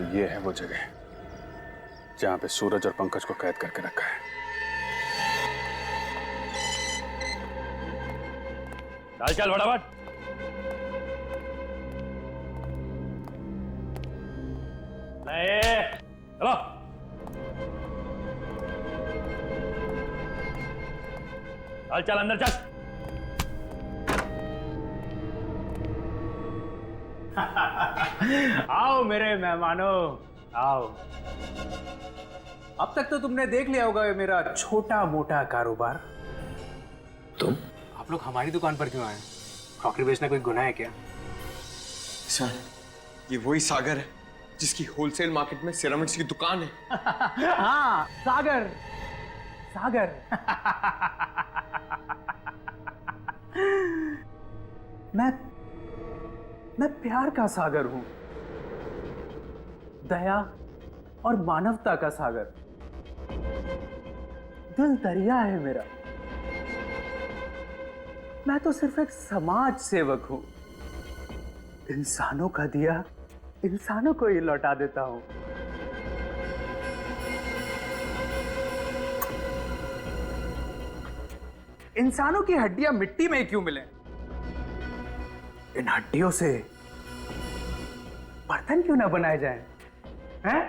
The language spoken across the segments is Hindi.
तो ये है वो जगह जहां पे सूरज और पंकज को कैद करके रखा है। चल चल फटाफट। चलो चल चल अंदर चल। आओ मेरे मेहमानों, आओ। अब तक तो तुमने देख लिया होगा ये मेरा छोटा मोटा कारोबार। तुम? आप लोग हमारी दुकान पर क्यों आए? क्रॉकरी बेचना कोई गुनाह है क्या? सर, ये वही सागर है जिसकी होलसेल मार्केट में सिरामिक्स की दुकान है। हाँ, सागर, सागर। मैं प्यार का सागर हूं, दया और मानवता का सागर। दिल दरिया है मेरा। मैं तो सिर्फ एक समाज सेवक हूं। इंसानों का दिया इंसानों को ही लौटा देता हूं। इंसानों की हड्डियां मिट्टी में क्यों मिले? इन हड्डियों से बर्तन क्यों ना बनाए जाएं? हैं?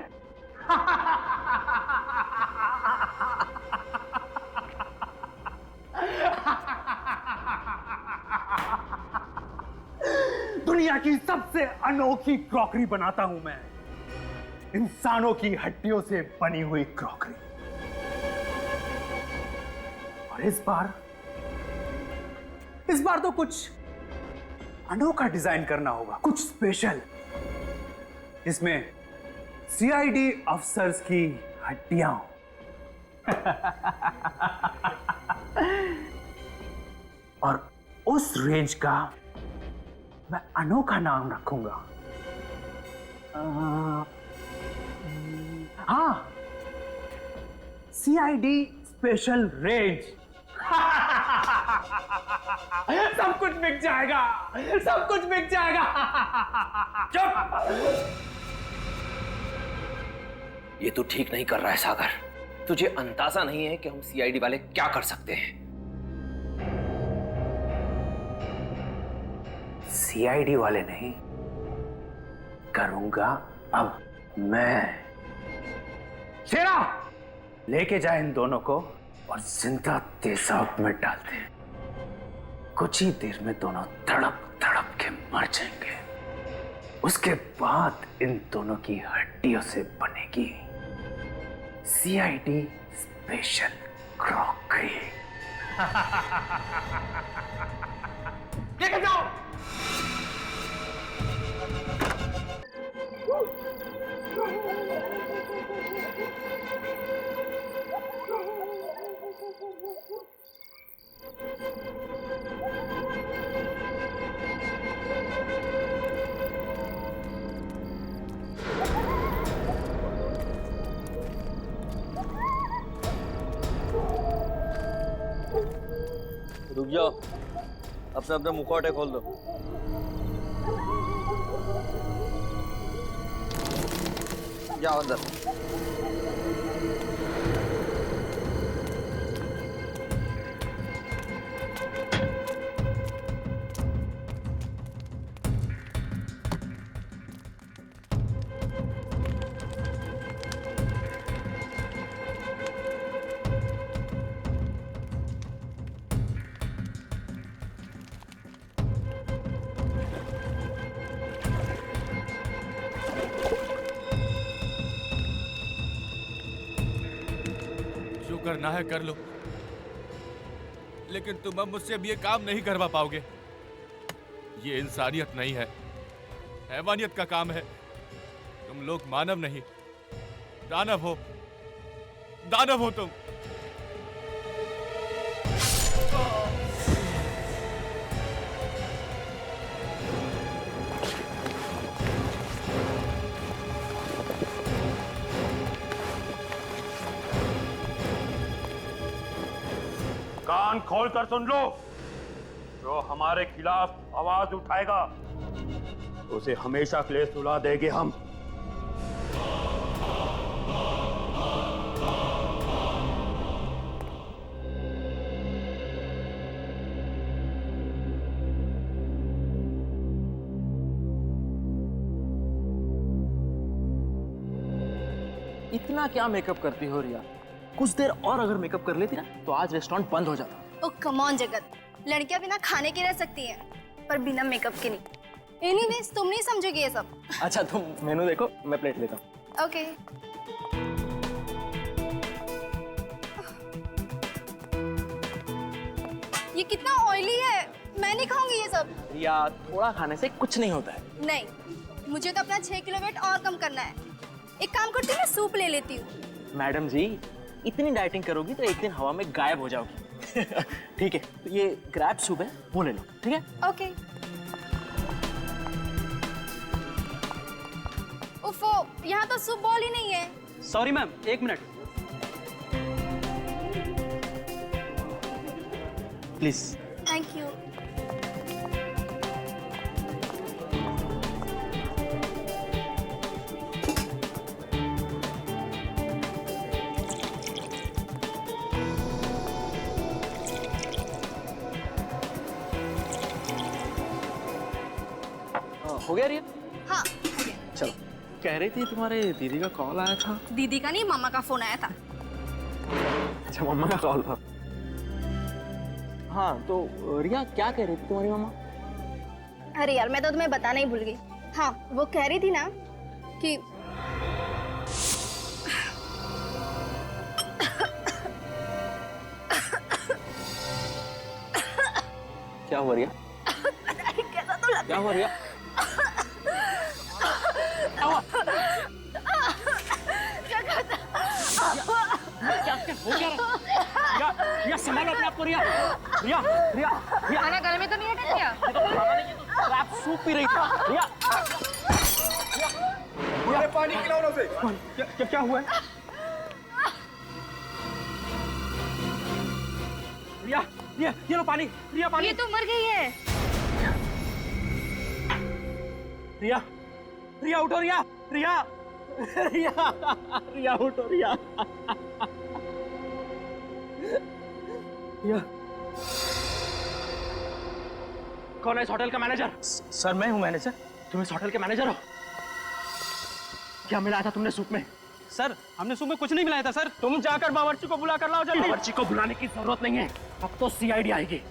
दुनिया की सबसे अनोखी क्रॉकरी बनाता हूं मैं, इंसानों की हड्डियों से बनी हुई क्रॉकरी। और इस बार तो कुछ अनोखा डिजाइन करना होगा, कुछ स्पेशल, जिसमें सीआईडी अफसर्स की हड्डियां हो। और उस रेंज का मैं अनोखा नाम रखूंगा। हाँ, सीआईडी स्पेशल रेंज। सब कुछ बिक जाएगा, सब कुछ बिक जाएगा। चुप! ये तो ठीक नहीं कर रहा है सागर। तुझे अंदाजा नहीं है कि हम सीआईडी वाले क्या कर सकते हैं। सीआईडी वाले नहीं, करूंगा अब मैं। शेरा, लेके जाए इन दोनों को और जिंदा तेजाब में डाल दे। कुछ ही देर में दोनों तड़प तड़प के मर जाएंगे। उसके बाद इन दोनों की हड्डियों से बनेगी सीआईडी स्पेशल क्रॉकरी। लेके जाओ। रुक जाओ, अपने अपने मुखौटे खोल दो। जाओ अंदर। करना है कर लो, लेकिन तुम अब मुझसे अब ये काम नहीं करवा पाओगे। ये इंसानियत नहीं है, हैवानियत का काम है। तुम लोग मानव नहीं, दानव हो। दानव हो तुम। कान खोल कर सुन लो, जो हमारे खिलाफ आवाज उठाएगा उसे हमेशा के लिए सुला देंगे हम। इतना क्या मेकअप करती हो रिया? कुछ देर और अगर मेकअप कर लेती ना तो आज रेस्टोरेंट बंद हो जाता। ओ कम ऑन जगत, लड़कियां बिना खाने के रह सकती हैं पर बिना मेकअप के नहीं। एनीवेज तुम नहीं समझोगे ये सब। अच्छा तुम मेनू देखो, मैं प्लेट लेता हूँ। ओके। ये कितना ऑयली है, मैं नहीं खाऊंगी ये सब। रिया थोड़ा खाने से कुछ नहीं होता है। नहीं, मुझे तो अपना 6 किलो वेट और कम करना है। एक काम करती हूँ, मैं सूप ले लेती हूँ। मैडम जी इतनी डाइटिंग करोगी तो एक दिन हवा में गायब हो जाओगी। ठीक है, तो ये ग्रैब सूप है, वो ले लो। ठीक है ओके। उफो, यहाँ तो सूप बॉल ही नहीं है। Sorry ma'am, 1 minute please. Thank you. हो गया रिया? हाँ हो गया। चलो, कह रही थी तुम्हारे दीदी का कॉल आया था। दीदी का नहीं, मामा का फोन आया था। अच्छा मम्मा का कॉल था। हाँ तो रिया क्या कह रही थी तुम्हारी मम्मा? अरे यार मैं तो तुम्हें बताना ही भूल गई। हाँ वो कह रही थी ना कि क्या हुआ रिया? कैसा तो लग क्या हुआ रिया? क्या हुआ? रिया संभालो अपने आप को। रिया रिया रिया रिया खाना गले में तो नहीं अटक गया? आप सूप पी रही थी। रिया अरे पानी खिलाओ ना उसे। क्या हुआ है? रिया रिया ये लो पानी। रिया पानी। ये तो मर गई है। रिया रिया उठो। रिया रिया रिया रिया उठो। रिया रिया कौन है इस होटल का मैनेजर? सर मैं हूँ मैनेजर। तुम इस होटल के मैनेजर हो? क्या मिलाया था तुमने सूप में? सर हमने सुबह कुछ नहीं मिलाया था सर। तुम जाकर बावर्ची को बुला कर लाओ जल्दी। बावर्ची को बुलाने की जरूरत नहीं है, अब तो सीआईडी आएगी।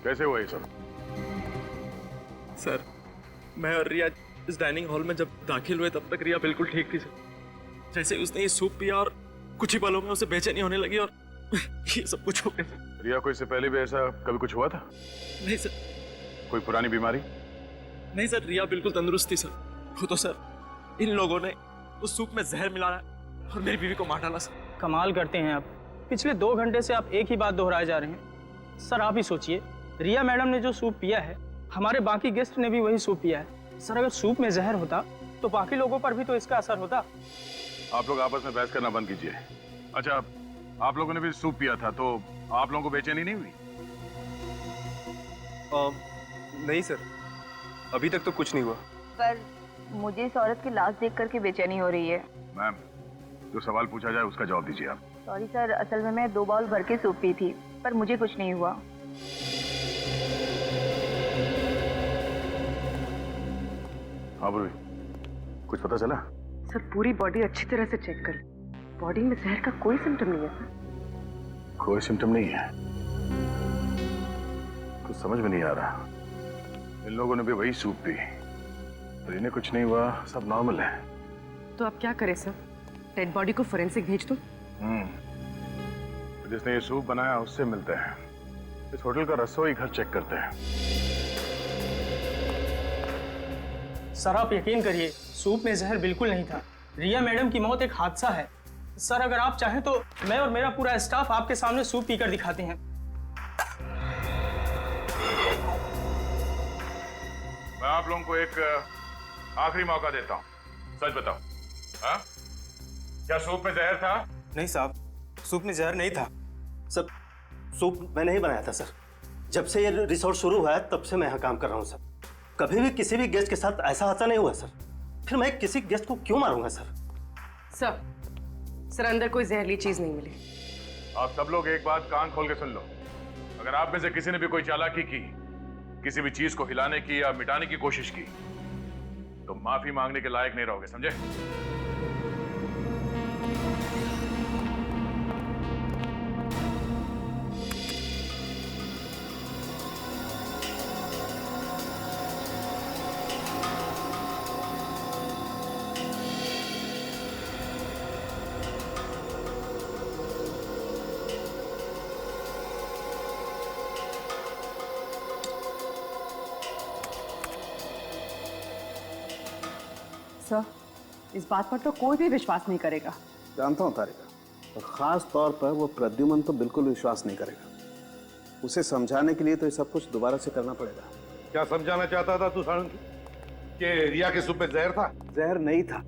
कैसे हुआ ये सब? सर मैं और रिया इस डाइनिंग हॉल में जब दाखिल हुए तब तक रिया बिल्कुल ठीक थी सर। जैसे उसने ये सूप पिया और कुछ ही पलों में उसे बेचैनी होने लगी और ये सब कुछ हो गया सर। रिया को इससे पहले भी ऐसा कभी कुछ हुआ था? नहीं सर। कोई पुरानी बीमारी? नहीं सर, रिया बिल्कुल तंदुरुस्त थी सर। वो तो सर इन लोगों ने उस सूप में जहर मिलाया और मेरी बीवी को मार डाला सर। कमाल करते हैं आप। पिछले 2 घंटे से आप एक ही बात दोहराए जा रहे हैं। सर आप ही सोचिए, रिया मैडम ने जो सूप पिया है, हमारे बाकी गेस्ट ने भी वही सूप पिया है। सर अगर सूप में जहर होता तो बाकी लोगों पर भी तो इसका असर होता। आप लोग आपस में बहस करना बंद कीजिए। अच्छा, आप लोगों ने भी सूप पिया था तो आप लोगों को बेचैनी नहीं हुई? नहीं सर, अभी तक तो कुछ नहीं हुआ। पर मुझे इस औरत की लाश देख करके बेचैनी हो रही है। मैम, जो सवाल पूछा जाए उसका जवाब दीजिए आप। सॉरी सर, असल में मैं 2 बाउल भर के सूप पी थी पर मुझे कुछ नहीं हुआ। हाँ बुरी, कुछ पता चला? सर पूरी बॉडी अच्छी तरह से चेक कर, बॉडी में जहर का कोई सिम्टम नहीं है सर। कोई सिम्टम नहीं है? कुछ समझ में नहीं आ रहा। इन लोगों ने भी वही सूप पी और इन्हें कुछ नहीं हुआ, सब नॉर्मल है। तो आप क्या करें सर? डेड बॉडी को फोरेंसिक भेज दो। तो जिसने ये सूप बनाया उससे मिलते हैं। इस होटल का रसोई घर चेक करते हैं। सर आप यकीन करिए, सूप में जहर बिल्कुल नहीं था। रिया मैडम की मौत एक हादसा है। सर अगर आप चाहें तो मैं और मेरा पूरा स्टाफ आपके सामने सूप पीकर दिखाते हैं। मैं आप लोगों को एक आखिरी मौका देता हूं, सच बताओ, हाँ? क्या सूप में जहर था? नहीं साहब, सूप में जहर नहीं था। सब सूप मैंने ही बनाया था सर। जब से ये रिसोर्ट शुरू हुआ है तब से मैं यहाँ काम कर रहा हूँ सर। कभी भी किसी भी गेस्ट के साथ ऐसा हादसा नहीं हुआ सर। फिर मैं किसी गेस्ट को क्यों मारूंगा सर? सर अंदर कोई जहरीली चीज नहीं मिली। आप सब लोग एक बात कान खोल के सुन लो। अगर आप में से किसी ने भी कोई चालाकी की, किसी भी चीज को हिलाने की या मिटाने की कोशिश की, तो माफी मांगने के लायक नहीं रहोगे, समझे? सर इस बात पर तो कोई भी विश्वास नहीं करेगा। जानता हूँ तारिका, और खास तौर पर वो प्रद्युमन तो बिल्कुल विश्वास नहीं करेगा। उसे समझाने के लिए तो ये सब कुछ दोबारा से करना पड़ेगा। क्या समझाना चाहता था तू साळुंकी? कि रिया के सूप में जहर था? जहर नहीं था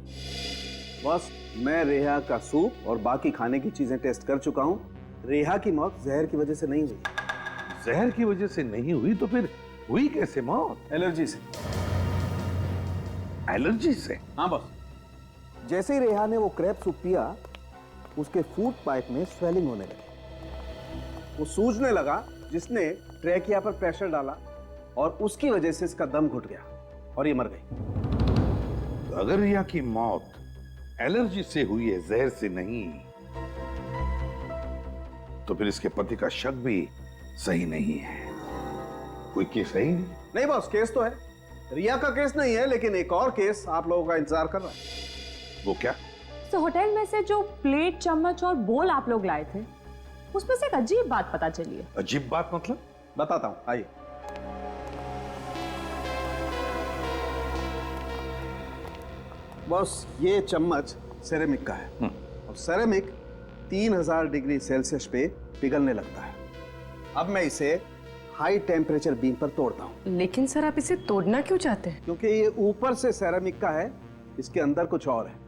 बस। मैं रेहा का सूप और बाकी खाने की चीजें टेस्ट कर चुका हूँ। रेहा की मौत जहर की वजह से नहीं हुई। जहर की वजह से नहीं हुई तो फिर हुई कैसे मौत? एलर्जी से। एलर्जी से? हाँ बॉस। जैसे ही रेहा ने वो क्रैब सूप पिया, उसके फूड पाइप में स्वेलिंग होने लगी। वो सूजने लगा, जिसने ट्रैकिया पर प्रेशर डाला और उसकी वजह से इसका दम घुट गया और ये मर गई। तो अगर रिया की मौत एलर्जी से हुई है, जहर से नहीं, तो फिर इसके पति का शक भी सही नहीं है। कोई केस है ही नहीं बॉस, केस तो है। रिया का केस नहीं है, लेकिन एक और केस आप लोगों का इंतजार कर रहा है। वो क्या? तो होटल में से जो प्लेट, चम्मच और बोल आप लोग लाए थे, उसमें से एक अजीब बात पता चली है। अजीब बात मतलब? बताता हूं, आइए। बॉस, ये चम्मच सेरेमिक का है और सेरेमिक 3000 डिग्री सेल्सियस पे पिघलने लगता है। अब मैं इसे हाई टेम्परेचर बीम पर तोड़ता हूं। लेकिन सर आप इसे तोड़ना क्यों चाहते हैं? क्योंकि ये ऊपर से सेरेमिक का है, इसके अंदर कुछ और है।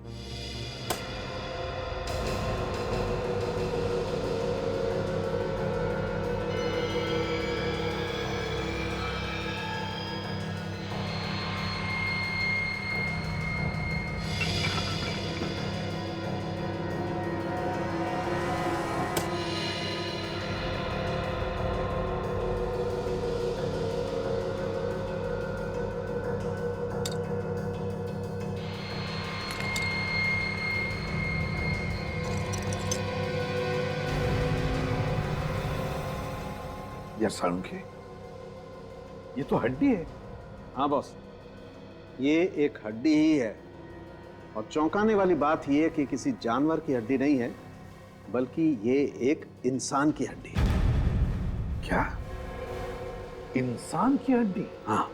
यार साळुंखे, ये तो हड्डी है। हाँ बॉस, ये एक हड्डी ही है। और चौंकाने वाली बात यह है कि किसी जानवर की हड्डी नहीं है, बल्कि ये एक इंसान की हड्डी है। क्या? इंसान की हड्डी? हाँ,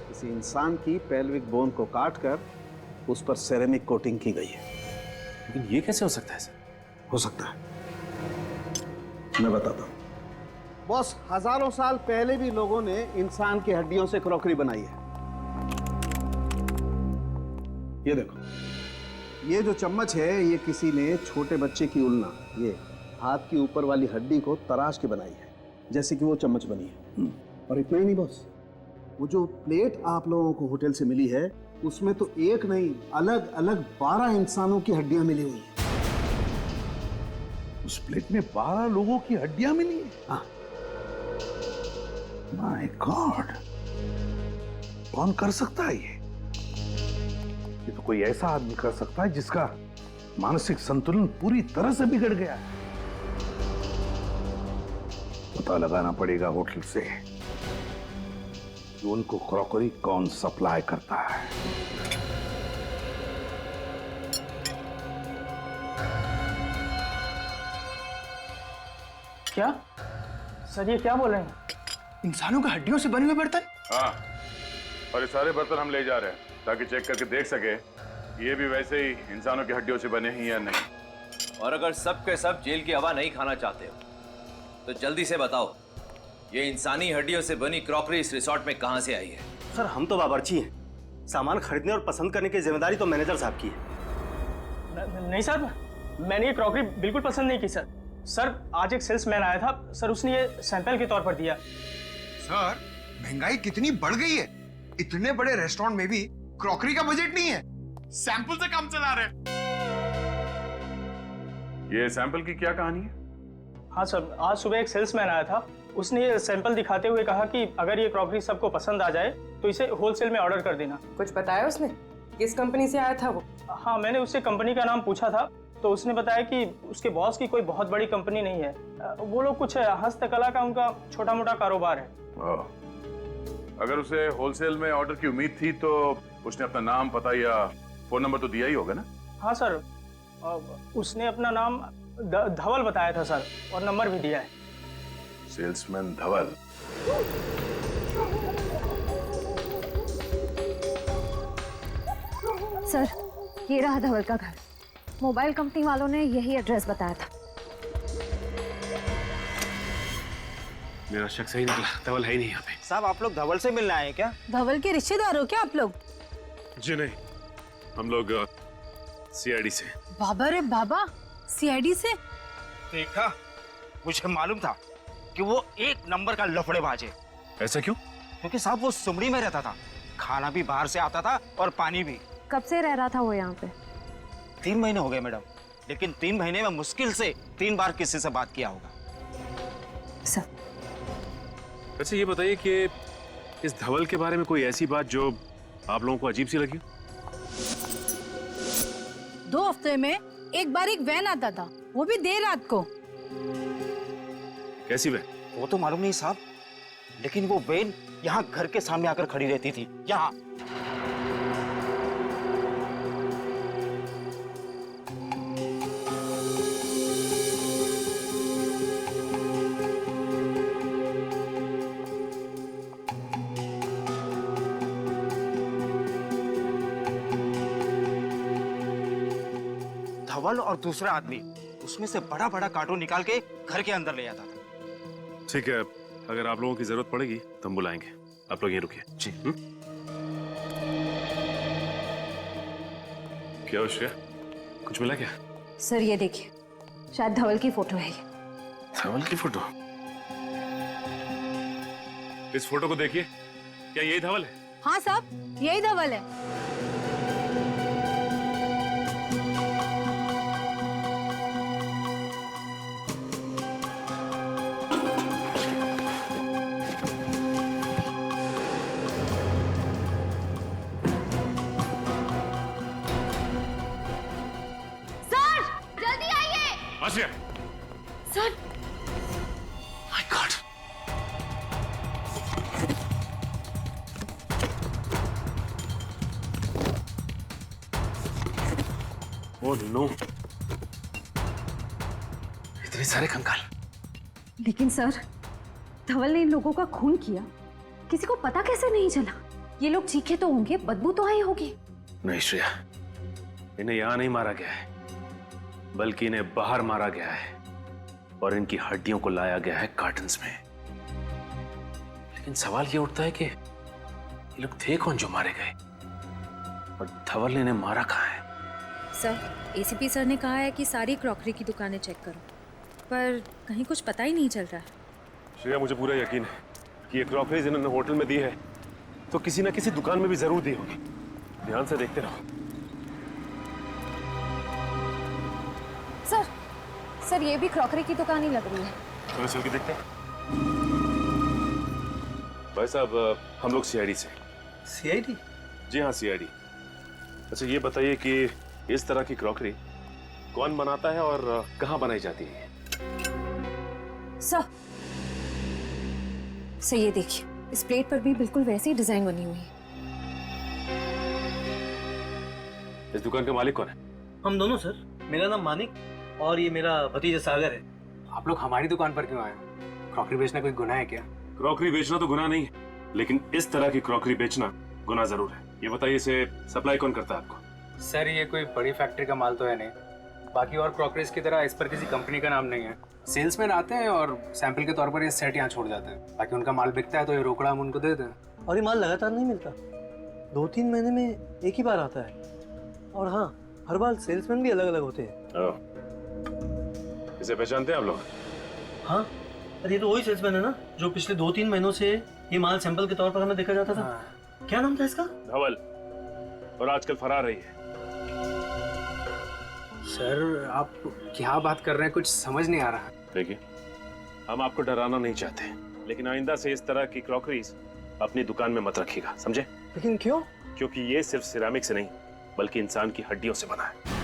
किसी इंसान की पेल्विक बोन को काटकर उस पर सेरेमिक कोटिंग की गई है। लेकिन ये कैसे हो सकता है सर? हो सकता है, मैं बताता हूं। बॉस, हजारों साल पहले भी लोगों ने इंसान की हड्डियों से क्रॉकरी बनाई है। ये देखो, ये जो चम्मच है, ये किसी ने छोटे बच्चे की उल्ना, ये हाथ की ऊपर वाली हड्डी को तराश के बनाई है, जैसे कि वो चम्मच बनी है। और इतना ही नहीं बॉस, वो जो प्लेट आप लोगों को होटल से मिली है, उसमें तो एक नहीं, अलग अलग 12 इंसानों की हड्डियां मिली हुई हैं। उस प्लेट में 12 लोगों की हड्डियां मिली है? हाँ। माय गॉड, कौन कर सकता है ये? ये तो कोई ऐसा आदमी कर सकता है जिसका मानसिक संतुलन पूरी तरह से बिगड़ गया है। पता लगाना पड़ेगा होटल से कि उनको क्रॉकरी कौन सप्लाई करता है। क्या सर, ये क्या बोल रहे हैं? इंसानों की हड्डियों से बने हुए बर्तन? हाँ, और ये सारे बर्तन हम ले जा रहे हैं ताकि चेक करके देख सके कि ये भी वैसे ही इंसानों की हड्डियों से बने हैं या नहीं। और अगर सब के सब जेल की हवा नहीं खाना चाहते हो तो जल्दी से बताओ, ये इंसानी हड्डियों से बनी क्रॉकरी इस रिसोर्ट में कहां से आई है? सर हम तो बावर्ची हैं, सामान खरीदने और पसंद करने की जिम्मेदारी तो मैनेजर साहब की है। नहीं सर, मैंने ये क्रॉकरी बिल्कुल पसंद नहीं की सर। सर आज एक सेल्समैन आया था सर, उसने ये सैंपल के तौर पर दिया। सर महंगाई कितनी बढ़ गई है, इतने बड़े रेस्टोरेंट में भी क्रॉकरी का बजट नहीं है, सैंपल से काम चला रहे हैं। ये सैंपल की क्या कहानी है? हाँ सर, आज सुबह एक सेल्समैन आया था, उसने ये सैंपल दिखाते हुए कहा कि अगर ये क्रॉकरी सबको पसंद आ जाए तो इसे होलसेल में ऑर्डर कर देना। कुछ बताया उसने? किस कंपनी से आया था वो? हाँ, मैंने उससे कंपनी का नाम पूछा था तो उसने बताया कि उसके बॉस की कोई बहुत बड़ी कंपनी नहीं है, वो लोग कुछ हस्तकला का उनका छोटा मोटा कारोबार है। अगर उसे होलसेल में ऑर्डर की उम्मीद थी तो उसने अपना नाम, पता या फोन नंबर तो दिया ही होगा ना? हाँ सर, उसने अपना नाम धवल बताया था सर, और नंबर भी दिया है। सेल्समैन धवल। सर ये रहा धवल का घर, मोबाइल कंपनी वालों ने यही एड्रेस बताया था। मेरा शक सही निकला, धवल है ही नहीं यहाँ पे। साहब आप लोग धवल से मिलने आए क्या? धवल के रिश्तेदार हो क्या आप लोग? जी नहीं, हम लोग सीआईडी से। बाबा रे बाबा, सीआईडी से? देखा, मुझे मालूम था कि वो एक नंबर का लफड़ेबाज है। ऐसा क्यों? क्योंकि साहब वो सुमड़ी में रहता था, खाना भी बाहर से आता था और पानी भी। कब से रह रहा था वो यहाँ पे? 3 महीने हो गए मैडम, लेकिन 3 महीने में मुश्किल से 3 बार किसी से बात किया होगा। सर अच्छा ये बताइए कि इस धवल के बारे में कोई ऐसी बात जो आप लोगों को अजीब सी लगी? 2 हफ्ते में एक बार एक वैन आता था, वो भी देर रात को। कैसी वैन? वो तो मालूम नहीं साहब, लेकिन वो वैन यहाँ घर के सामने आकर खड़ी रहती थी। यहाँ धवल और दूसरा आदमी उसमें से बड़ा बड़ा कार्टून निकाल के घर के अंदर ले जाता था। ठीक है, अगर आप लोगों की जरूरत पड़ेगी तो हम बुलाएंगे, आप लोग यहीं रुकिए। जी। क्या श्रेया, कुछ मिला क्या? सर ये देखिए, शायद धवल की फोटो है ये। धवल की फोटो? इस फोटो को देखिए, क्या यही धवल है? हाँ साहब, यही धवल है। Asia! Sir! My God! Oh no! इतने सारे कंकाल। लेकिन सर, धवल ने इन लोगों का खून किया, किसी को पता कैसे नहीं चला? ये लोग चीखे तो होंगे, बदबू तो आई होगी। नहीं श्रेया, इन्हें यहां नहीं मारा गया है, बल्कि इन्हें बाहर मारा गया है और इनकी हड्डियों को लाया गया है कार्टन्स में। लेकिन सवाल ये उठता है कि ये लोग थे कौन जो मारे गए, और धवल ने इन्हें मारा कहाँ है? सर, एसीपी सर ने कहा है कि सारी क्रॉकरी की दुकानें चेक करो, पर कहीं कुछ पता ही नहीं चल रहा है। श्रेया, मुझे पूरा यकीन है कि ये क्रॉकरीज इन्होंने होटल में दी है तो किसी ना किसी दुकान में भी जरूर दी होगी। ध्यान से देखते रहो। सर ये भी क्रॉकरी की दुकान ही लग रही है। चलो चल के देखते हैं। भाई साहब, हम लोग सीआईडी से। सीआईडी? जी हाँ, सीआईडी। अच्छा ये बताइए कि इस तरह की क्रॉकरी कौन बनाता है और कहाँ बनाई जाती है? सर ये देखिए, इस प्लेट पर भी बिल्कुल वैसी डिजाइन बनी हुई है। इस दुकान का मालिक कौन है? हम दोनों सर। मेरा नाम मानिक और ये मेरा भतीजा सागर है। आप लोग हमारी दुकान पर क्यों आए? क्रॉकरी बेचना कोई गुनाह है क्या? क्रॉकरी बेचना तो गुनाह नहीं है, लेकिन इस तरह की क्रॉकरी बेचना गुनाह जरूर है। ये बताइए इसे सप्लाई कौन करता है आपको? सर ये कोई बड़ी फैक्ट्री का माल तो है नहीं, बाकी और क्रॉकरीज की तरह इस पर किसी कंपनी का नाम नहीं है। सेल्समैन आते हैं और सैंपल के तौर पर ये सेट यहाँ छोड़ जाते हैं, बाकी उनका माल बिकता है तो ये रोकड़ा हम उनको दे देते हैं। और ये माल लगातार नहीं मिलता, 2-3 महीने में एक ही बार आता है। और हाँ, हर बार सेल्समैन भी अलग अलग होते हैं। इसे पहचानते हैं आप लोग? हाँ, अरे ये तो वही सेल्समैन है ना जो पिछले 2-3 महीनों से ये माल सैंपल के तौर पर हमें देखा जाता था। क्या नाम था इसका? धवल, और आजकल फरार रही है। सर आप क्या बात कर रहे हैं, कुछ समझ नहीं आ रहा। देखिए, हम आपको डराना नहीं चाहते, लेकिन आइंदा से इस तरह की क्रॉकरीज अपनी दुकान में मत रखिएगा, समझे? लेकिन क्यों? क्योंकि ये सिर्फ सिरेमिक से नहीं बल्कि इंसान की हड्डियों से बना है।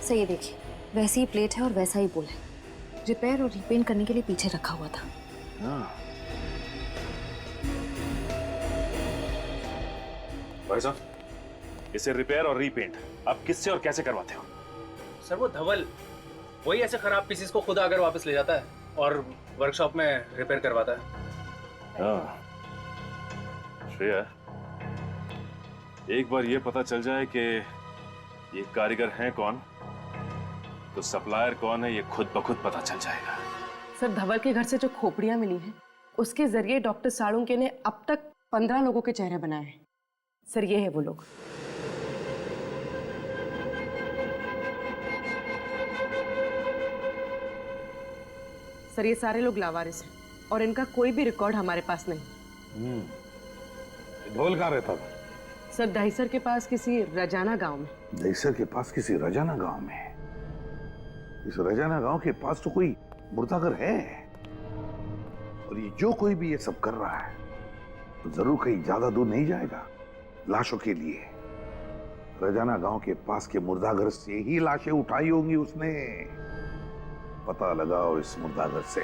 सर ये देखिए, वैसी ही प्लेट है और वैसा ही बोल है, रिपेयर और रिपेंट करने के लिए पीछे रखा हुआ था। भाई साहब, इसे रिपेयर और रीपेंट आप किससे और कैसे करवाते हो? सर वो धवल वही ऐसे खराब पीसेस को खुद आकर वापस ले जाता है और वर्कशॉप में रिपेयर करवाता है। श्रेया, एक बार ये पता चल जाए कि ये कारीगर हैं कौन, तो सप्लायर कौन है ये खुद ब खुद पता चल जाएगा। सर धवल के घर से जो खोपड़ियां मिली हैं उसके जरिए डॉक्टर साळुंके ने अब तक 15 लोगों के चेहरे बनाए हैं। सर ये है वो लोग। सर ये सारे लोग लावारिस हैं और इनका कोई भी रिकॉर्ड हमारे पास नहीं। धवल कहाँ रहता था? सर दहीसर के पास किसी रजाना गांव में। दहीसर के पास किसी रजाना गांव में? इस रजाना गांव के पास तो कोई मुर्दाघर है, और ये जो कोई भी ये सब कर रहा है तो जरूर कहीं ज्यादा दूर नहीं जाएगा लाशों के लिए। रजाना गांव के पास के मुर्दाघर से ही लाशें उठाई होंगी उसने। पता लगाओ इस मुर्दाघर से।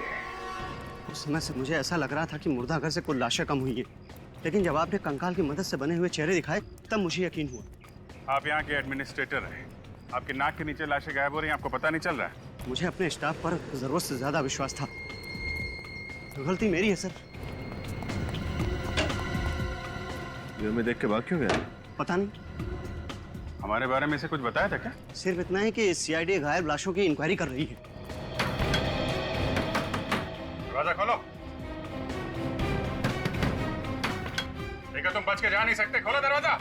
उस समय से मुझे ऐसा लग रहा था कि मुर्दाघर से कुछ लाशें कम हुई है, लेकिन जब आपने कंकाल की मदद से बने हुए चेहरे दिखाए तब मुझे यकीन हुआ। आप यहाँ के एडमिनिस्ट्रेटर हैं, आपके नाक के नीचे लाशें गायब हो रही हैं, आपको पता नहीं चल रहा है? मुझे अपने स्टाफ पर जरूरत से ज्यादा विश्वास था, गलती मेरी है सर। ये हमें देख के भाग क्यों गया? पता नहीं। हमारे बारे में से कुछ बताया था क्या? सिर्फ इतना है कि सीआईडी गायब लाशों की इंक्वायरी कर रही है। दरवाजा खोलो। देखो तुम बच के जा नहीं सकते, खोलो दरवाजा।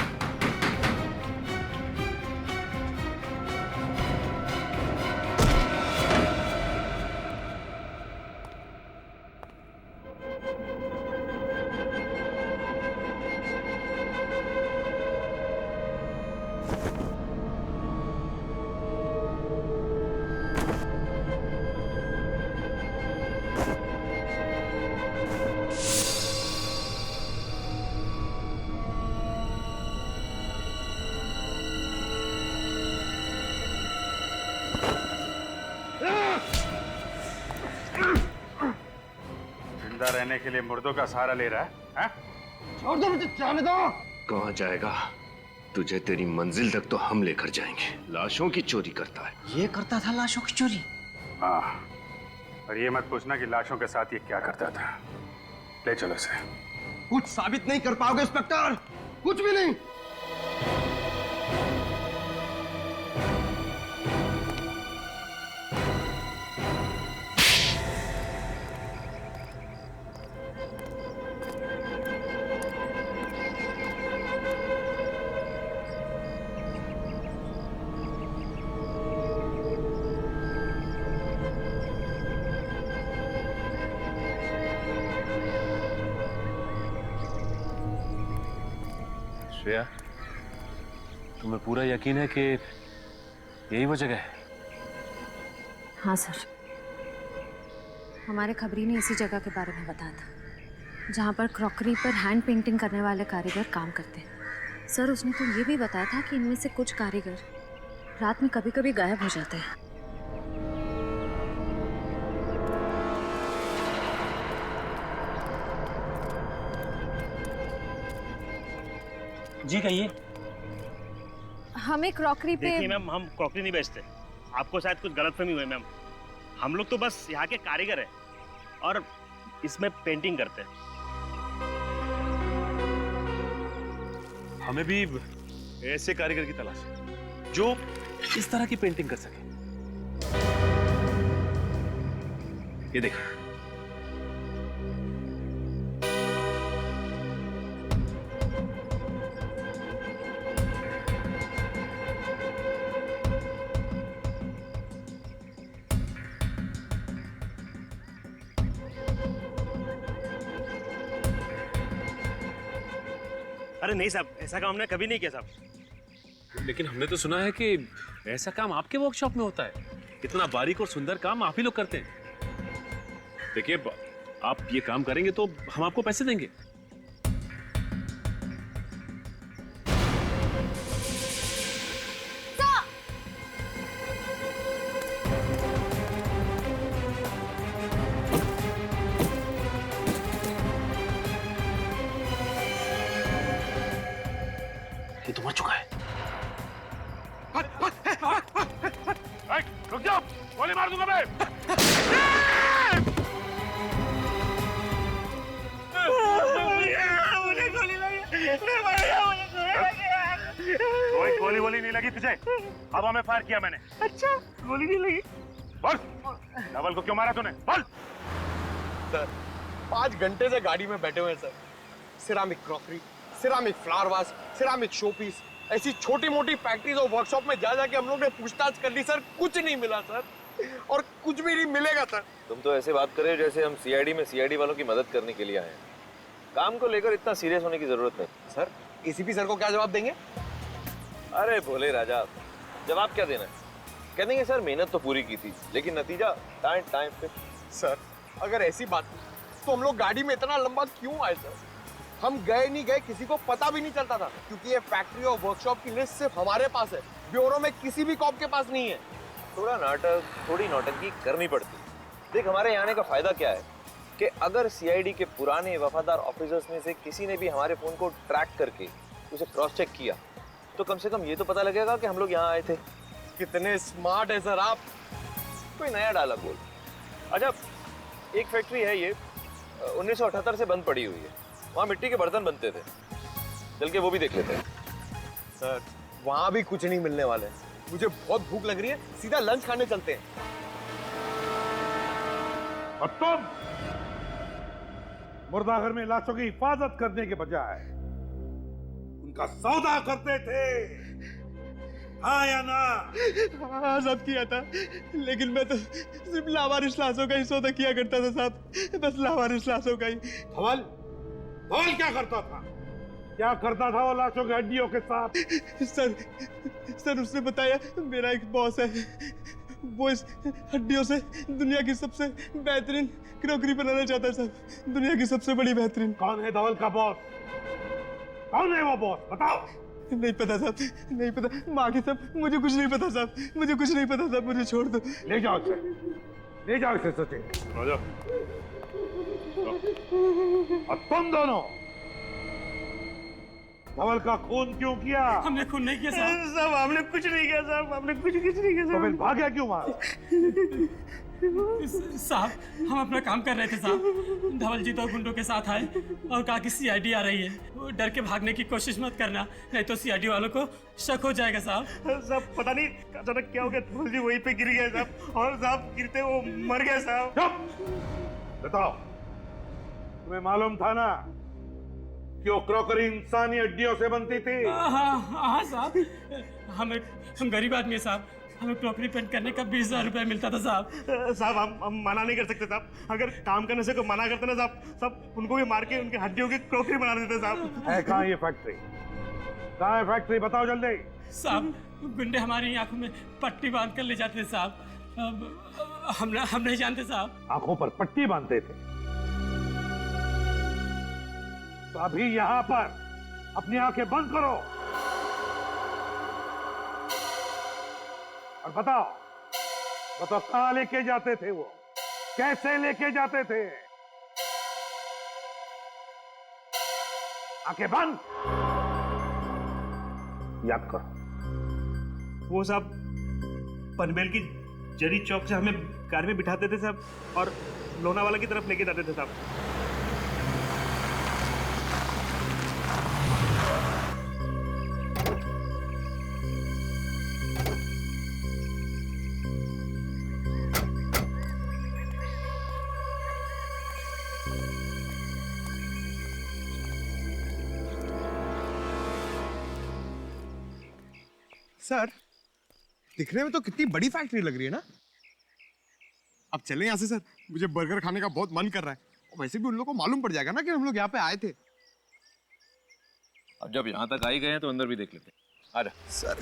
जिंदा रहने के लिए मुर्दों का सहारा ले रहा है? छोड़ दो मुझे, जाने दो। कहाँ जाएगा? तुझे तेरी मंजिल तक तो हम लेकर जाएंगे। लाशों की चोरी करता है। ये करता था लाशों की चोरी? हाँ, और ये मत पूछना कि लाशों के साथ ये क्या करता था। ले चलो इसे। कुछ साबित नहीं कर पाओगे इंस्पेक्टर, कुछ भी नहीं। श्रेया, तुम्हें पूरा यकीन है कि यही वो जगह है? हाँ सर, हमारे खबरी ने इसी जगह के बारे में बताया था जहाँ पर क्रॉकरी पर हैंड पेंटिंग करने वाले कारीगर काम करते हैं। सर उसने तो ये भी बताया था कि इनमें से कुछ कारीगर रात में कभी कभी गायब हो जाते हैं। जी कहिए। हमें क्रॉकरी पे। देखिए मैम, हम क्रॉकरी नहीं बेचते, आपको शायद कुछ गलतफहमी हुई मैम। हम लोग तो बस यहाँ के कारीगर हैं और इसमें पेंटिंग करते हैं। हमें भी ऐसे कारीगर की तलाश है जो इस तरह की पेंटिंग कर सके। ये देखिए, अरे नहीं साहब, ऐसा काम हमने कभी नहीं किया साहब। लेकिन हमने तो सुना है कि ऐसा काम आपके वर्कशॉप में होता है। इतना बारीक और सुंदर काम आप ही लोग करते हैं। देखिए, आप ये काम करेंगे तो हम आपको पैसे देंगे। ये तो मर चुका है। रुक जाओ, गोली मार दूंगा मैं। कोई गोली वोली नहीं लगी तुझे, हवा में फायर किया मैंने। अच्छा, गोली नहीं लगी। बोल, धवल को क्यों मारा तूने? बोल। सर 5 घंटे से गाड़ी में बैठे हुए हैं sir. Ceramic crockery, ceramic flower vase, ceramic showpiece, ऐसी छोटी मोटी फैक्ट्रीज और वर्कशॉप में जा जाके हम लोग ने पूछताछ कर ली सर, कुछ नहीं मिला सर, और कुछ भी नहीं मिलेगा सर। तुम तो ऐसे बात कर रहे हो जैसे हम सीआईडी में सीआईडी वालों की मदद करने के लिए आए हैं। काम को लेकर इतना सीरियस होने की जरूरत नहीं। सर एसीपी सर को क्या जवाब देंगे? अरे भोले राजा, जवाब क्या देना है? कह देंगे सर मेहनत तो पूरी की थी लेकिन नतीजा टाइम पे। सर अगर ऐसी बात तो हम लोग गाड़ी में इतना लंबा क्यों आए सर? हम गए नहीं गए किसी को पता भी नहीं चलता था, क्योंकि ये फैक्ट्री और वर्कशॉप की लिस्ट सिर्फ हमारे पास है, ब्यूरो में किसी भी कॉप के पास नहीं है। थोड़ा नाटक, थोड़ी नौटंकी करनी पड़ती। देख, हमारे यहाँ आने का फायदा क्या है कि अगर सीआईडी के पुराने वफादार ऑफिसर्स में से किसी ने भी हमारे फोन को ट्रैक करके उसे क्रॉस चेक किया तो कम से कम ये तो पता लगेगा कि हम लोग यहाँ आए थे। कितने स्मार्ट है सर आप। कोई नया डायलॉग बोल। अच्छा, एक फैक्ट्री है ये 1978 से बंद पड़ी हुई है, वहाँ मिट्टी के बर्तन बनते थे, चल के वो भी देख लेते हैं। सर वहाँ भी कुछ नहीं मिलने वाले, मुझे बहुत भूख लग रही है, सीधा लंच खाने चलते हैं। और तुम मुर्दाघर में लाशों की हिफाजत करने के बजाय उनका सौदा करते थे, हाँ या ना? हाँ सब किया था, लेकिन मैं तो सिर्फ लावारिस लाशों का ही सौदा किया करता था साहब, बस लावारिस लाशों का ही। धवल क्या करता था? क्या करता था वो लाशों की हड्डियों के साथ? सर उसने बताया मेरा एक बॉस है, वो इस हड्डियों से दुनिया की सबसे बेहतरीन क्रॉकरी बनाना चाहता है साहब, दुनिया की सबसे बड़ी बेहतरीन। कौन है धवल का बॉस? कौन है वो बॉस? बताओ। नहीं पता साहब, नहीं पता, माँ की सब, मुझे कुछ नहीं पता साहब, मुझे कुछ नहीं पता साहब, मुझे छोड़ दो। ले जाओ इसे, ले जाओ इसे सचिन। और तुम दोनों धवल का खून क्यों किया? हमने खून नहीं किया साहब। साहब हमने कुछ नहीं किया साहब, हमने कुछ नहीं किया तो फिर भाग्य क्यों मारा? साहब हम अपना काम कर रहे थे साहब, धवल जी तो गुंडों के साथ आए और कहा कि सीआईडी आ रही है, वो डर के भागने की कोशिश मत करना, नहीं तो सीआईडी वालों को शक हो जाएगा साहब। साहब पता नहीं अचानक क्या हो गया, धवल जी वहीं पे गिर गए साहब, और साहब गिरते वो मर गए साहब। बताओ, तुम्हें मालूम था ना कि वो क्रॉकरी इंसानी हड्डियों से बनती थी? हाँ साहब, हम गरीब आदमी है साहब, हमें क्रॉकरी पेंट करने का 20,000 रुपया मिलता था साहब। साहब हम मना नहीं कर सकते साहब, अगर काम करने से कोई मना करते ना साहब, सब उनको भी मार के उनकी हड्डियों की क्रॉकरी बना देते साहब। है कहाँ ये फैक्ट्री? कहाँ है फैक्ट्री? बताओ जल्दी। साहब गुंडे हमारी आंखों में पट्टी बांध कर ले जाते थे साहब, हम नहीं जानते साहब। आंखों पर पट्टी बांधते थे? तो अभी यहाँ पर अपनी आंखें बंद करो और बताओ कहाँ लेके जाते थे वो? कैसे लेके जाते थे? आंखें बंद, याद करो। वो साहब पनवेल की जरी चौक से हमें कार में बिठाते थे साहब और लोनावाला की तरफ लेके जाते थे साहब। सर, दिखने में तो कितनी बड़ी फैक्ट्री लग रही है ना। अब चलें यहाँ से सर, मुझे बर्गर खाने का बहुत मन कर रहा है। और वैसे भी उन लोगों को मालूम पड़ जाएगा ना कि हम लोग यहाँ पे आए थे। अब जब यहाँ तक आ ही गए हैं तो अंदर भी देख लेते हैं। आजा सर।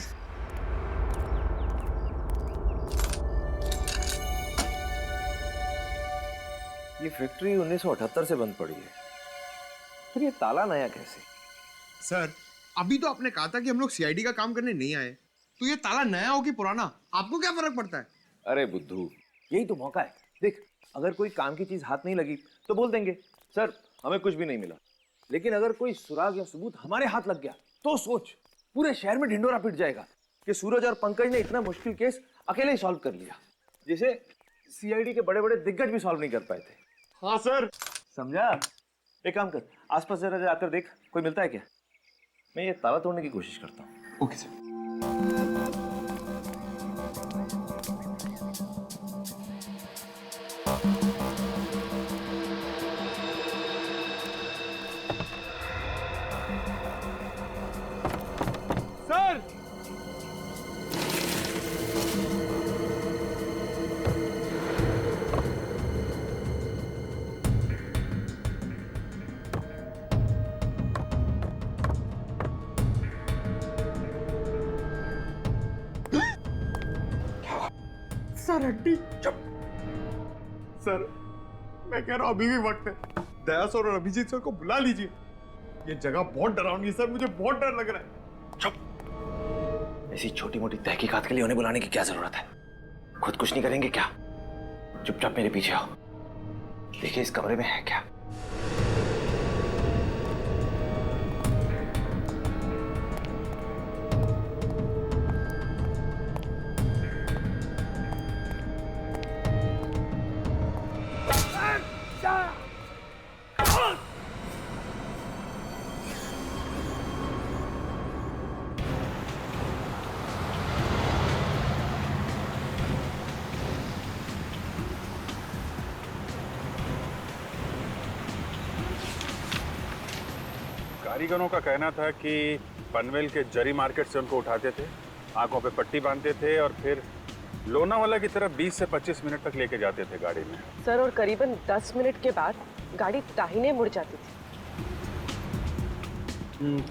ये फैक्ट्री 1978 से बंद पड़ी है, फिर ये ताला नया कैसे? सर, अभी तो आपने कहा था कि हम लोग सीआईडी का काम करने नहीं आए, तो ये ताला नया हो कि पुराना, आपको क्या फर्क पड़ता है? अरे बुद्धू, यही तो मौका है। देख, अगर कोई काम की चीज हाथ नहीं लगी तो बोल देंगे सर हमें कुछ भी नहीं मिला। लेकिन अगर कोई सुराग या सबूत हमारे हाथ लग गया तो सोच, पूरे शहर में ढिंडोरा पिट जाएगा कि सूरज और पंकज ने इतना मुश्किल केस अकेले ही सॉल्व कर लिया, जिसे सीआईडी के बड़े बड़े दिग्गज भी सॉल्व नहीं कर पाए थे। हाँ सर। समझा? एक काम कर, आसपास जरा जाकर देख, कोई मिलता है क्या? मैं ये ताला तोड़ने की कोशिश करता हूँ। Okay sir. सर, सर हड्डी। चुप। सर, मैं कह रहा हूँ अभी भी वक्त है। दया सर और अभिजीत सर को बुला लीजिए। ये जगह बहुत डरावनी है सर, मुझे बहुत डर लग रहा है। ऐसी छोटी मोटी तहकीकात के लिए उन्हें बुलाने की क्या जरूरत है? खुद कुछ नहीं करेंगे क्या? चुपचाप मेरे पीछे आओ, देखिए इस कमरे में है क्या। कारीगरों का कहना था कि पनवेल के जरी मार्केट से उनको उठाते थे, आंखों पे पट्टी बांधते थे और फिर लोनावाला की तरफ 20 से 25 मिनट तक लेके जाते थे गाड़ी में। सर, और करीबन 10 मिनट के बाद गाड़ी दाहिने मुड़ जाती थी।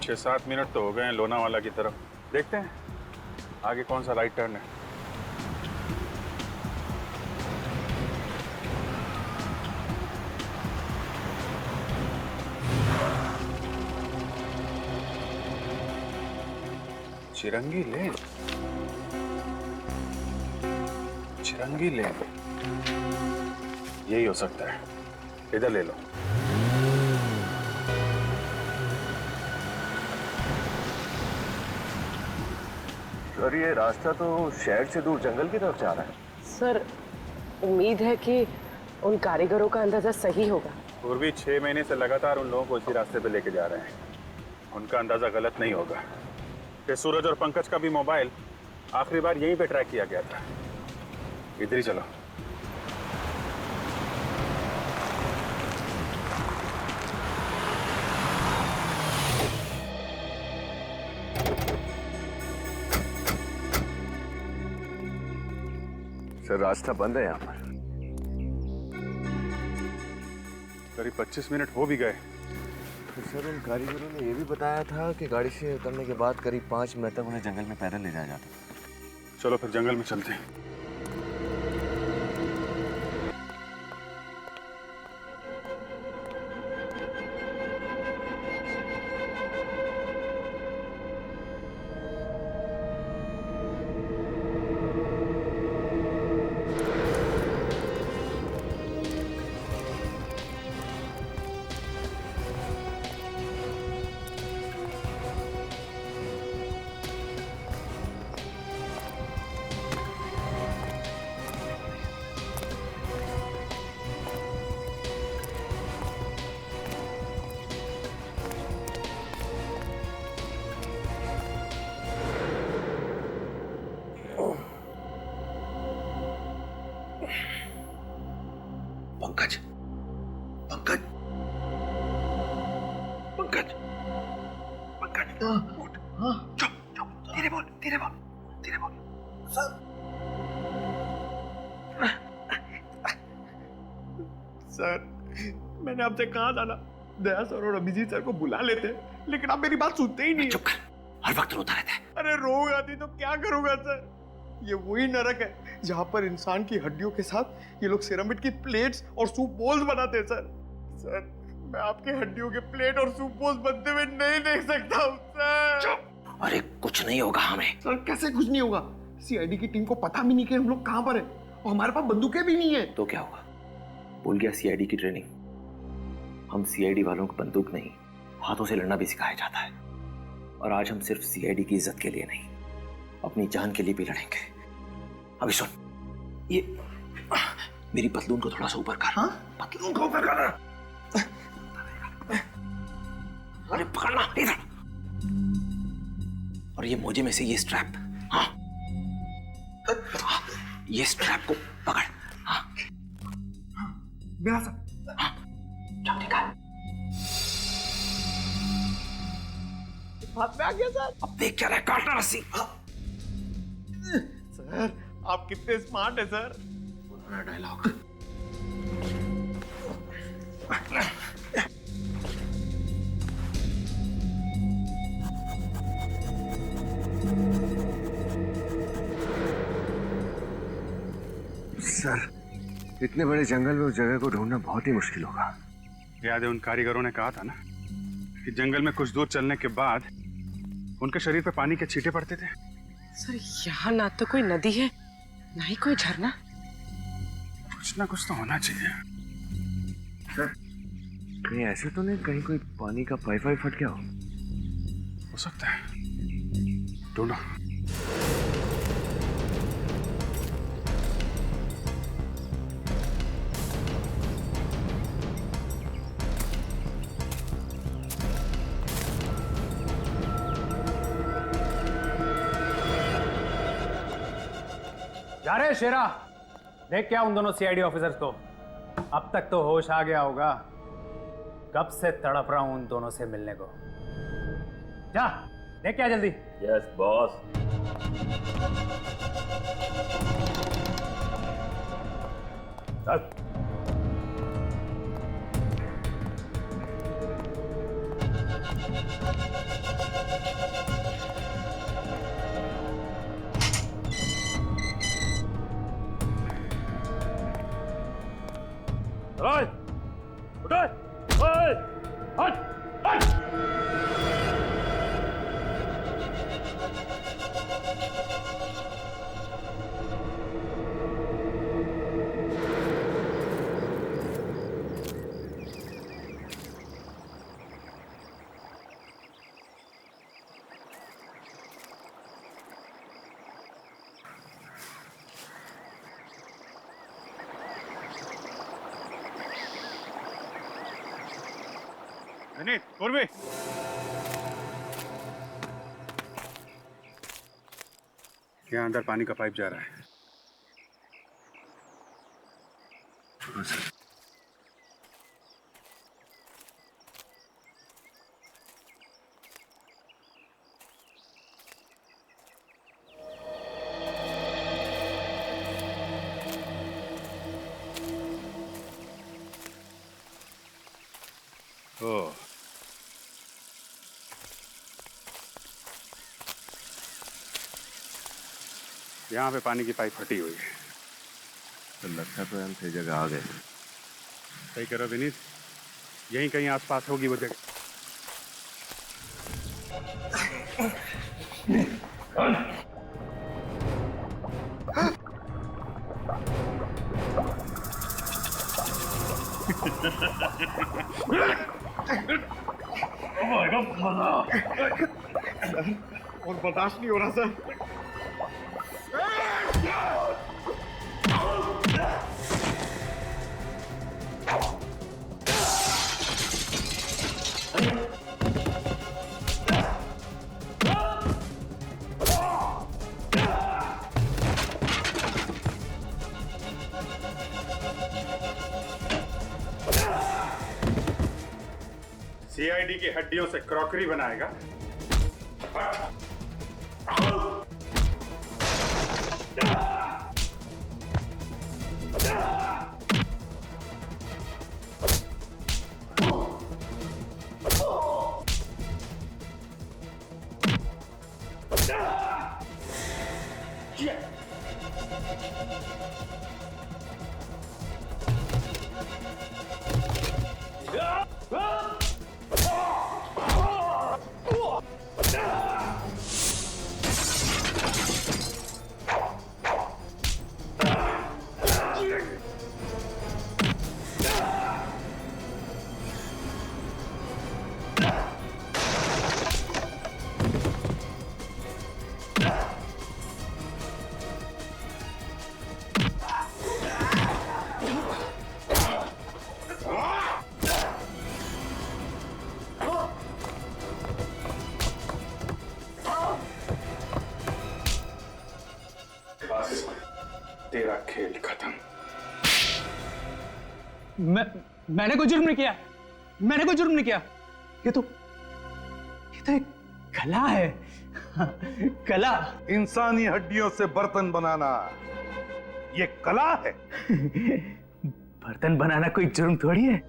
6-7 मिनट तो हो गए हैं लोनावाला की तरफ। देखते हैं आगे कौन सा राइट टर्न है। चिरंगी लेन, चिरंगी लेन, यही हो सकता है। इधर ले लो। सर, ये रास्ता तो शहर से दूर जंगल की तरफ जा रहा है। सर, उम्मीद है कि उन कारीगरों का अंदाजा सही होगा। पूर्वी 6 महीने से लगातार उन लोगों को इसी रास्ते पे लेके जा रहे हैं। उनका अंदाजा गलत नहीं होगा कि सूरज और पंकज का भी मोबाइल आखिरी बार यहीं पे ट्रैक किया गया था। इधर ही चलो। सर, रास्ता बंद है यहाँ पर। करीब 25 मिनट हो भी गए। तो सर, उन कारीगरों ने ये भी बताया था कि गाड़ी से उतरने के बाद करीब 5 मिनट तक उन्हें जंगल में पैदल ले जाया जाता। चलो फिर जंगल में चलते हैं। धीरे बोल। सर मैंने आपसे कहा था ना दया सर और अभिजीत सर को बुला लेते हैं, लेकिन आप मेरी बात सुनते ही नहीं। चुप कर, हर वक्त रोता रहता है। अरे रोग आती तो क्या करूंगा सर? ये वही नरक है जहां पर इंसान की हड्डियों के साथ ये लोग सिरामिड की प्लेट्स और सूप बोल्स बनाते हैं सर। सर मैं आपके हड्डियों के प्लेट और सूप बोल्स बनते हुए नहीं देख सकता हूँ सर। अरे कुछ नहीं होगा हमें। सर कैसे कुछ नहीं होगा? सीआईडी की टीम को पता भी नहीं कि हम लोग कहाँ पर हैं और हमारे पास बंदूकें भी नहीं है। तो क्या हुआ? भूल गया सीआईडी की ट्रेनिंग? हम सीआईडी वालों को बंदूक नहीं, हाथों से लड़ना भी सिखाया जाता है। और आज हम सिर्फ सीआईडी की इज्जत के लिए नहीं, अपनी जान के लिए भी लड़ेंगे। अभी सुन, ये मेरी पतलून को थोड़ा सा ऊपर कर। हाँ? पतलून को ऊपर कर। अरे पकड़ना इधर। और ये मोजे में से ये स्ट्रैप, हाँ ये स्ट्रैप को पकड़। हाँ मेरा सर। हाँ चल ठीक है। हाथ में आ गया सर। अब देख क्या रहा है, काटना रस्सी। सर आप कितने स्मार्ट है सर। पुराना डायलॉग। सर इतने बड़े जंगल में उस जगह को ढूंढना बहुत ही मुश्किल होगा। याद है उन कारीगरों ने कहा था ना कि जंगल में कुछ दूर चलने के बाद उनके शरीर पे पानी के छींटे पड़ते थे। सर यहाँ ना तो कोई नदी है ना ही कोई झरना। कुछ ना कुछ तो होना चाहिए। सर कहीं ऐसे तो नहीं कहीं कोई पानी का पाइप वाइप फट गया हो सकता है, ढूंढो। जा रहे शेरा, देख क्या उन दोनों सीआईडी ऑफिसर्स को। अब तक तो होश आ गया होगा, कब से तड़प रहा हूं उन दोनों से मिलने को। जा देख क्या जल्दी। Yes boss. चल। ओए, उठो, ओए, हट, हट। विनीत, पूर्वी। यहाँ अंदर पानी का पाइप जा रहा है। ओह, यहाँ पे पानी की पाइप फटी हुई है। तो लगता तो हम सही जगह आ गए। सही करो विनीत, यहीं कहीं आसपास होगी वो जगह। और बर्दाश्त नहीं हो रहा सर। सीआईडी की हड्डियों से क्रॉकरी बनाएगा। बस तेरा खेल खत्म। मैंने कोई जुर्म नहीं किया, मैंने कोई जुर्म नहीं किया। ये तो एक कला है। कला। इंसानी हड्डियों से बर्तन बनाना ये कला है। बर्तन बनाना कोई जुर्म थोड़ी है।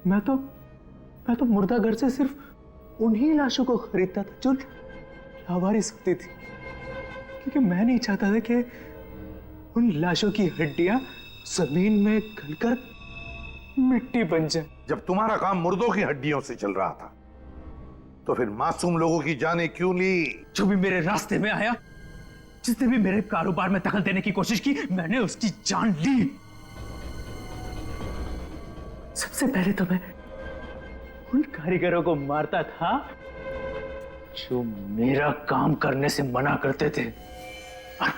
मैं तो मुर्दा घर से सिर्फ उन्हीं लाशों को खरीदता था जो लावारिस होती थी, क्योंकि मैं नहीं चाहता था कि उन लाशों की हड्डियां जमीन में गलकर मिट्टी बन जाए। जब तुम्हारा काम मुर्दों की हड्डियों से चल रहा था तो फिर मासूम लोगों की जानें क्यों ली? जो भी मेरे रास्ते में आया, जिसने भी मेरे कारोबार में दखल देने की कोशिश की, मैंने उसकी जान ली। सबसे पहले तो मैं उन कारीगरों को मारता था जो मेरा काम करने से मना करते थे, और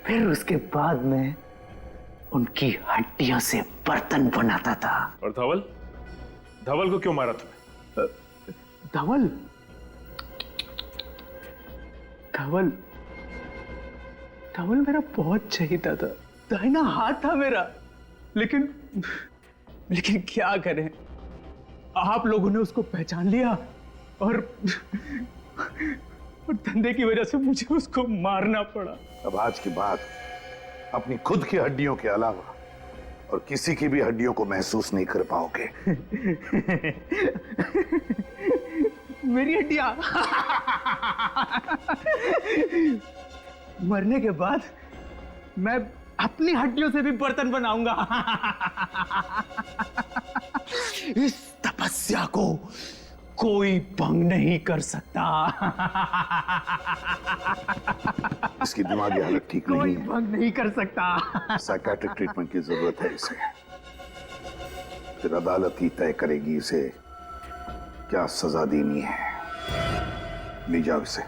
फिर उसके बाद में उनकी हड्डियों से बर्तन बनाता था। और धवल धवल को क्यों मारा तुमने? धवल मेरा बहुत चहीता था, दाहिना हाथ था मेरा। लेकिन क्या करें, आप लोगों ने उसको पहचान लिया और धंधे की वजह से मुझे उसको मारना पड़ा। अब आज के बाद अपनी खुद की हड्डियों के अलावा और किसी की भी हड्डियों को महसूस नहीं कर पाओगे। मेरी हड्डियां मरने के बाद मैं अपनी हड्डियों से भी बर्तन बनाऊंगा। इस तपस्या को कोई भंग नहीं कर सकता। इसकी दिमागी हालत ठीक नहीं कोई है, भंग नहीं कर सकता। साइकेट्रिक ट्रीटमेंट की जरूरत है इसे। फिर अदालत ही तय करेगी इसे क्या सजा देनी है। ले जाओ इसे।